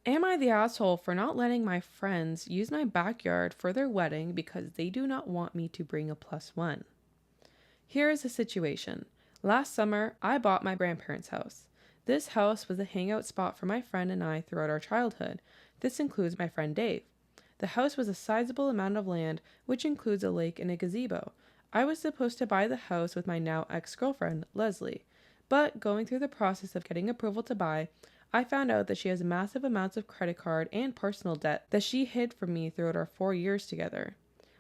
Am I the asshole for not letting my friends use my backyard for their wedding because they do not want me to bring a +1? Here is the situation. Last summer, I bought my grandparents' house. This house was a hangout spot for my friend and I throughout our childhood. This includes my friend Dave. The house was a sizable amount of land, which includes a lake and a gazebo. I was supposed to buy the house with my now ex-girlfriend, Leslie. But going through the process of getting approval to buy, I found out that she has massive amounts of credit card and personal debt that she hid from me throughout our 4 years together.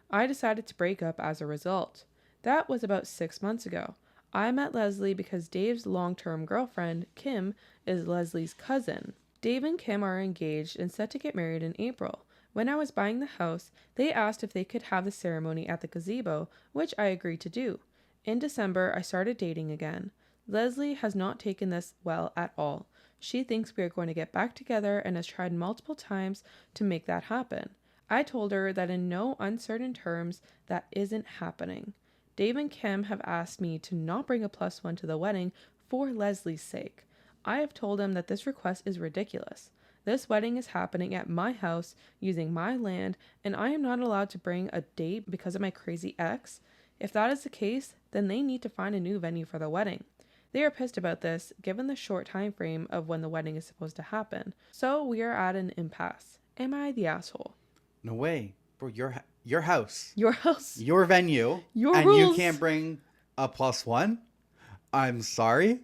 I decided to break up as a result. That was about 6 months ago. I met Leslie because Dave's long-term girlfriend, Kim, is Leslie's cousin. Dave and Kim are engaged and set to get married in April. When I was buying the house, they asked if they could have the ceremony at the gazebo, which I agreed to do. In December, I started dating again. Leslie has not taken this well at all. She thinks we are going to get back together and has tried multiple times to make that happen. I told her that in no uncertain terms that isn't happening. Dave and Kim have asked me to not bring a +1 to the wedding for Leslie's sake. I have told them that this request is ridiculous. This wedding is happening at my house using my land, and I am not allowed to bring a date because of my crazy ex. If that is the case, then they need to find a new venue for the wedding. They are pissed about this, given the short time frame of when the wedding is supposed to happen. So we are at an impasse. Am I the asshole? No way. Bro, your house. Your house. Your venue. Your and rules. You can't bring a +1? I'm sorry.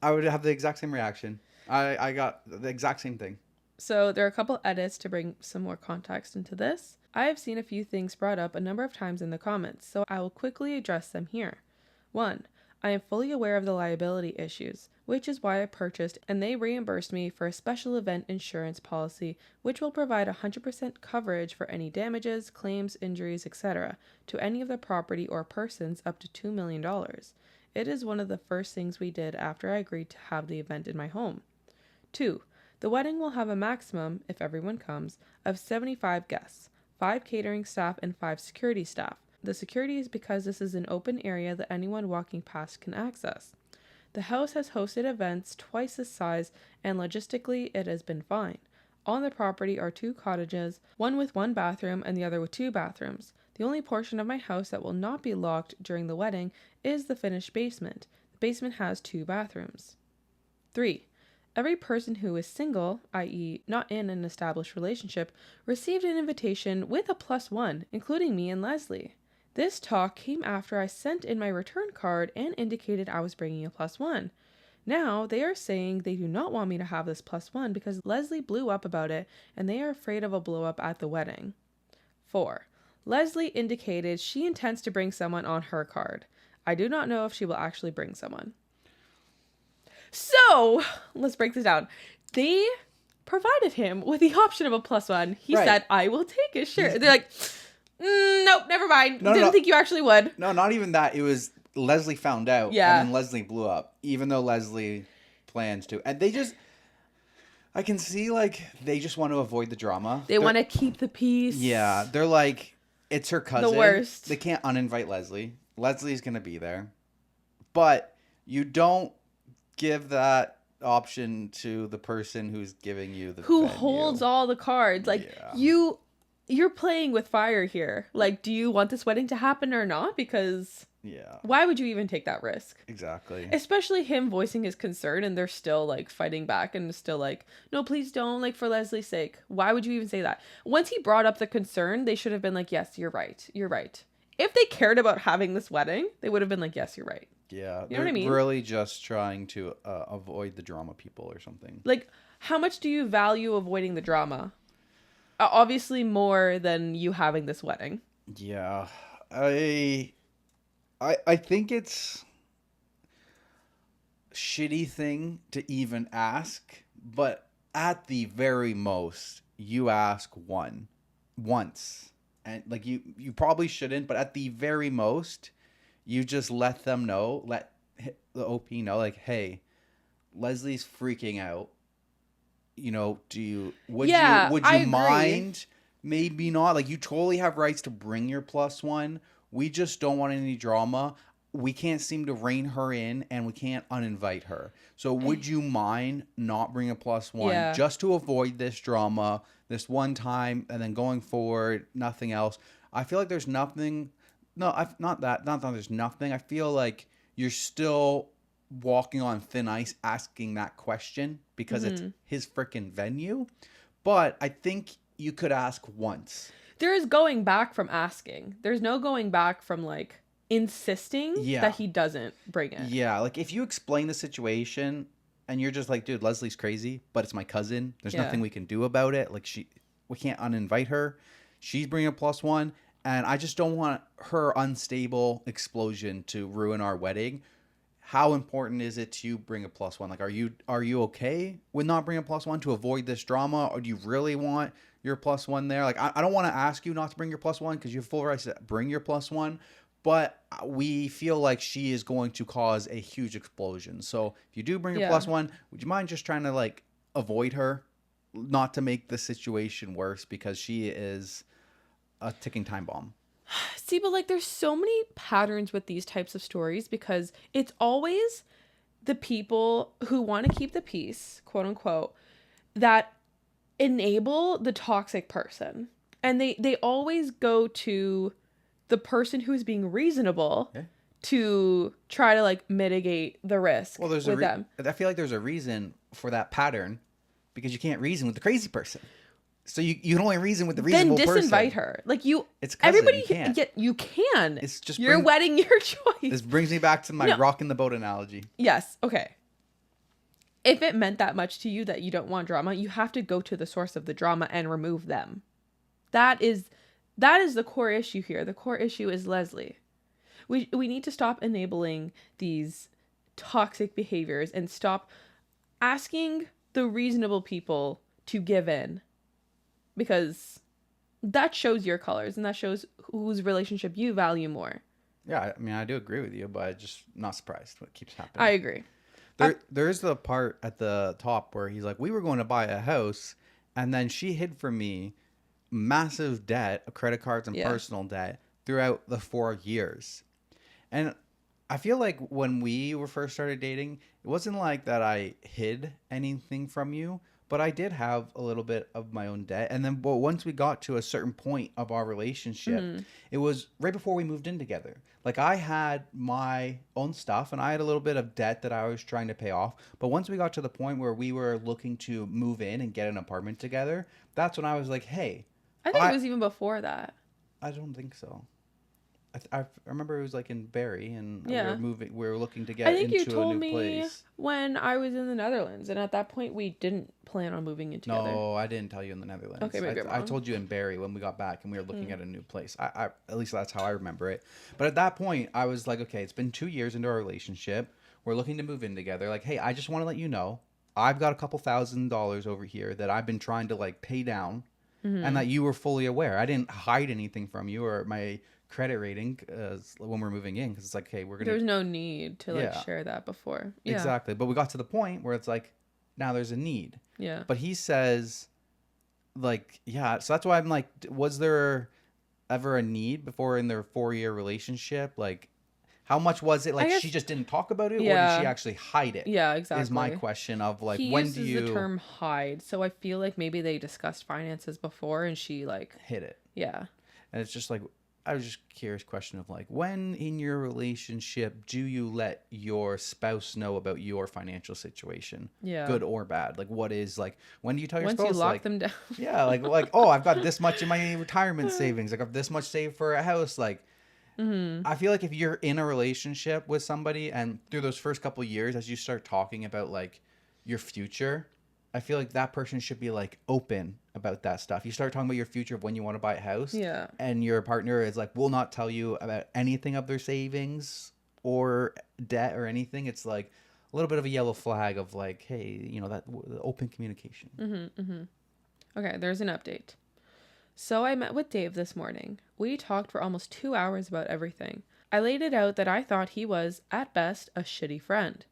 I would have the exact same reaction. I got the exact same thing. So there are a couple edits to bring some more context into this. I have seen a few things brought up a number of times in the comments, so I will quickly address them here. 1. I am fully aware of the liability issues, which is why I purchased, and they reimbursed me for a special event insurance policy, which will provide 100% coverage for any damages, claims, injuries, etc. to any of the property or persons up to $2 million. It is one of the first things we did after I agreed to have the event in my home. 2. The wedding will have a maximum, if everyone comes, of 75 guests, 5 catering staff, and 5 security staff. The security is because this is an open area that anyone walking past can access. The house has hosted events twice this size, and logistically it has been fine. On the property are 2 cottages, one with 1 bathroom and the other with 2 bathrooms. The only portion of my house that will not be locked during the wedding is the finished basement. The basement has 2 bathrooms. 3. Every person who is single, i.e. not in an established relationship, received an invitation with a +1, including me and Leslie. This talk came after I sent in my return card and indicated I was bringing a +1. Now, they are saying they do not want me to have this +1 because Leslie blew up about it and they are afraid of a blow up at the wedding. 4. Leslie indicated she intends to bring someone on her card. I do not know if she will actually bring someone. So, let's break this down. They provided him with the option of a +1. He said, I will take it, sure. They're like, nope, never mind. Didn't think you actually would. No, not even that. It was Leslie found out. Yeah. And then Leslie blew up, even though Leslie plans to. And they just, I can see, like, they just want to avoid the drama. They want to keep the peace. Yeah. They're like, it's her cousin. The worst. They can't uninvite Leslie. Leslie's going to be there. But you don't give that option to the person who's giving you the who venue. Holds all the cards. Like, you're playing with fire here. Like, do you want this wedding to happen or not? Because why would you even take that risk? Exactly. Especially him voicing his concern and they're still like fighting back and still like, no, please don't, like, for Leslie's sake. Why would you even say that? Once he brought up the concern, they should have been like, yes, you're right. You're right. If they cared about having this wedding, they would have been like, yes, you're right. Yeah. You know what I mean? Really just trying to avoid the drama people or something. Like, how much do you value avoiding the drama? Obviously more than you having this wedding. Yeah. I think it's a shitty thing to even ask, but at the very most, you ask once. And like you probably shouldn't, but at the very most, you just let them know, let the OP know, like, hey, Leslie's freaking out. You know, would you mind? Maybe not. Like, you totally have rights to bring your +1. We just don't want any drama. we can't seem to rein her in and we can't uninvite her. So would you mind not bringing a +1 Yeah. just to avoid this drama, this one time, and then going forward, nothing else? I feel like there's nothing. No, not that. Not that there's nothing. I feel like you're still walking on thin ice asking that question because it's his freaking venue. But I think you could ask once. There is going back from asking. There's no going back from like insisting that he doesn't bring it. Yeah, like if you explain the situation and you're just like, dude, Leslie's crazy, but it's my cousin. There's nothing we can do about it. Like we can't uninvite her. She's bringing a +1, and I just don't want her unstable explosion to ruin our wedding. How important is it to bring a +1? Like, are you okay with not bringing a +1 to avoid this drama, or do you really want your +1 there? Like, I don't want to ask you not to bring your +1 because you have full rights to bring your +1, but we feel like she is going to cause a huge explosion. So if you do bring a +1, would you mind just trying to like avoid her, not to make the situation worse, because she is a ticking time bomb. See, but like there's so many patterns with these types of stories because it's always the people who want to keep the peace, quote unquote, that enable the toxic person. And they always go to the person who's being reasonable to try to like mitigate the risk with them. I feel like there's a reason for that pattern because you can't reason with the crazy person. So you can only reason with the reasonable person. Then disinvite her. Like you, it's cousin, everybody you can't. You can. It's just your wedding, your choice. This brings me back to my rock in the boat analogy. Yes. Okay. If it meant that much to you that you don't want drama, you have to go to the source of the drama and remove them. That is the core issue here. The core issue is Leslie. We need to stop enabling these toxic behaviors and stop asking the reasonable people to give in. Because that shows your colors and that shows whose relationship you value more. Yeah, I mean, I do agree with you, but I'm just not surprised what keeps happening. I agree. There's the part at the top where he's like, we were going to buy a house, and then she hid from me massive debt, credit cards and personal debt, throughout the 4 years. And I feel like when we were first started dating, it wasn't like that I hid anything from you. But I did have a little bit of my own debt. And then once we got to a certain point of our relationship, it was right before we moved in together. Like I had my own stuff and I had a little bit of debt that I was trying to pay off. But once we got to the point where we were looking to move in and get an apartment together, that's when I was like, hey. I think it was even before that. I don't think so. I remember it was like in Barrie and we were looking to get into a new place. I think you told me when I was in the Netherlands, and at that point we didn't plan on moving in together. No, I didn't tell you in the Netherlands. Okay, maybe I'm wrong. I told you in Barrie when we got back and we were looking at a new place. I at least that's how I remember it. But at that point I was like, okay, it's been 2 years into our relationship. We're looking to move in together. Like, hey, I just want to let you know I've got a couple $1,000s over here that I've been trying to like pay down, and that you were fully aware. I didn't hide anything from you or my credit rating when we're moving in, because it's like, hey, we're gonna. There's no need to like share that before. Yeah. Exactly, but we got to the point where it's like, now there's a need. Yeah. But he says, like, yeah. So that's why I'm like, was there ever a need before in their 4-year relationship? Like, how much was it? Like, she just didn't talk about it, or did she actually hide it? Yeah, exactly. Is my question of like, he when uses do you the term hide? So I feel like maybe they discussed finances before, and she like hid it. Yeah. And it's just like, I was just curious question of like, when in your relationship do you let your spouse know about your financial situation? Yeah. Good or bad? Like, what is like, when do you tell your spouse? Once you lock like, them down. Yeah. Like, oh, I've got this much in my retirement savings. Like, I've this much saved for a house. Like, I feel like if you're in a relationship with somebody and through those first couple of years, as you start talking about like your future, I feel like that person should be like open about that stuff. You start talking about your future of when you want to buy a house, and your partner is like, will not tell you about anything of their savings or debt or anything. It's like a little bit of a yellow flag of like, hey, you know, that open communication. Okay, there's an update. So I met with Dave this morning. We talked for almost 2 hours about everything. I laid it out that I thought he was, at best, a shitty friend.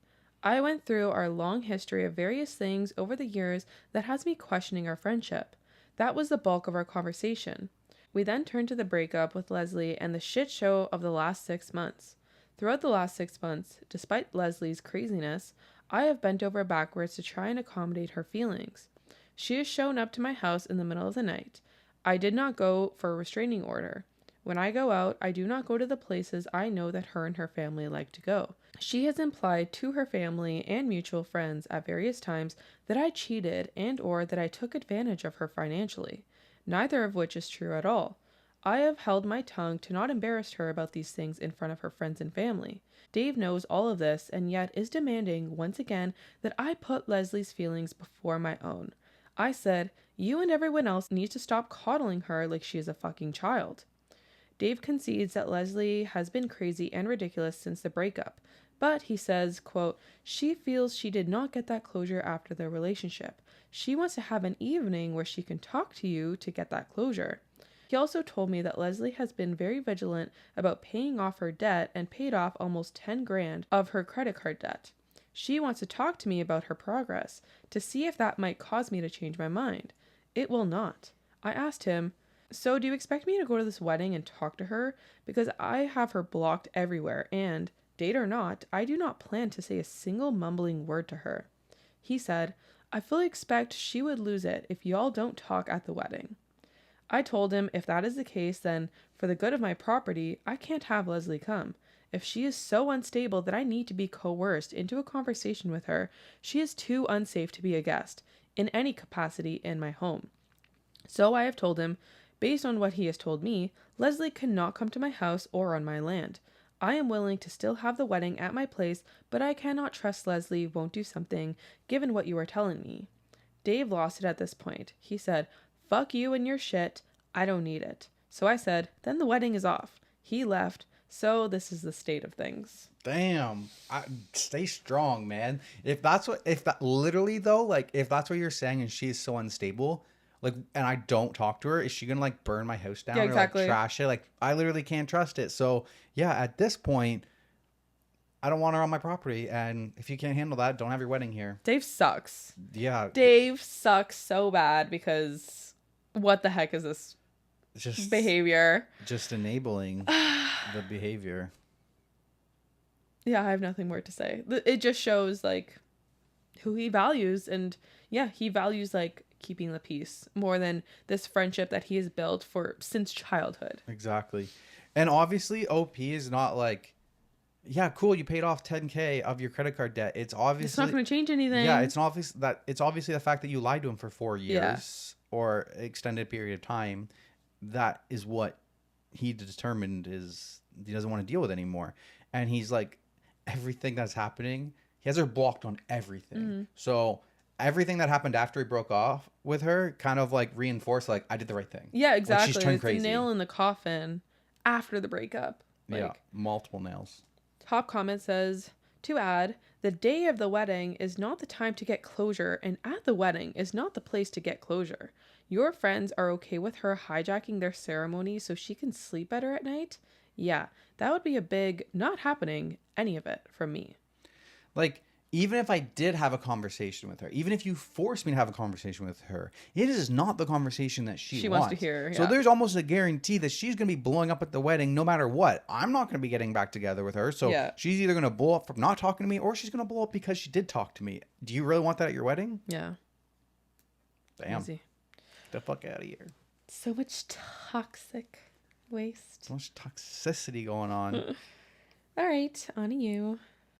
I went through our long history of various things over the years that has me questioning our friendship. That was the bulk of our conversation. We then turned to the breakup with Leslie and the shit show of the last 6 months. Throughout the last 6 months, despite Leslie's craziness, I have bent over backwards to try and accommodate her feelings. She has shown up to my house in the middle of the night. I did not go for a restraining order. When I go out, I do not go to the places I know that her and her family like to go. She has implied to her family and mutual friends at various times that I cheated and or that I took advantage of her financially, neither of which is true at all. I have held my tongue to not embarrass her about these things in front of her friends and family. Dave knows all of this and yet is demanding once again that I put Leslie's feelings before my own. I said, you and everyone else need to stop coddling her like she is a fucking child. Dave concedes that Leslie has been crazy and ridiculous since the breakup, but he says, quote, she feels she did not get that closure after their relationship. She wants to have an evening where she can talk to you to get that closure. He also told me that Leslie has been very vigilant about paying off her debt and paid off almost 10 grand of her credit card debt. She wants to talk to me about her progress to see if that might cause me to change my mind. It will not. I asked him, so do you expect me to go to this wedding and talk to her? Because I have her blocked everywhere and, date or not, I do not plan to say a single mumbling word to her. He said, I fully expect she would lose it if y'all don't talk at the wedding. I told him if that is the case, then for the good of my property, I can't have Leslie come. If she is so unstable that I need to be coerced into a conversation with her, she is too unsafe to be a guest, in any capacity, in my home. So I have told him, based on what he has told me, Leslie cannot come to my house or on my land. I am willing to still have the wedding at my place, but I cannot trust Leslie won't do something, given what you are telling me. Dave lost it at this point. He said, fuck you and your shit. I don't need it. So I said, then the wedding is off. He left. So this is the state of things. Damn. Stay strong, man. If that's what you're saying and she is so unstable, like, and I don't talk to her, is she gonna like burn my house down or like trash it? Like, I literally can't trust it. So yeah, at this point, I don't want her on my property. And if you can't handle that, don't have your wedding here. Dave sucks. Yeah. Dave sucks so bad because what the heck is this behavior? Just enabling the behavior. Yeah, I have nothing more to say. It just shows like who he values. And yeah, he values like keeping the peace more than this friendship that he has built since childhood. Exactly. And obviously OP is not like, yeah, cool, you paid off 10K of your credit card debt. It's not going to change anything. Yeah, it's obviously the fact that you lied to him for 4 years or extended period of time. That is what he determined is he doesn't want to deal with anymore. And he's like, everything that's happening, he has her blocked on everything. Mm-hmm. So everything that happened after he broke off with her kind of like reinforced, like, I did the right thing. Yeah, exactly. Like, she's turned crazy. It's a nail in the coffin after the breakup. Yeah, multiple nails. Top comment says, to add, the day of the wedding is not the time to get closure, and at the wedding is not the place to get closure. Your friends are okay with her hijacking their ceremony so she can sleep better at night? Yeah, that would be a big not happening, any of it, from me. Like, even if I did have a conversation with her, even if you forced me to have a conversation with her, it is not the conversation that she wants to hear. Yeah. So there's almost a guarantee that she's going to be blowing up at the wedding no matter what. I'm not going to be getting back together with her. So she's either going to blow up from not talking to me or she's going to blow up because she did talk to me. Do you really want that at your wedding? Yeah. Damn. Easy. Get the fuck out of here. So much toxic waste. So much toxicity going on. All right. On to you.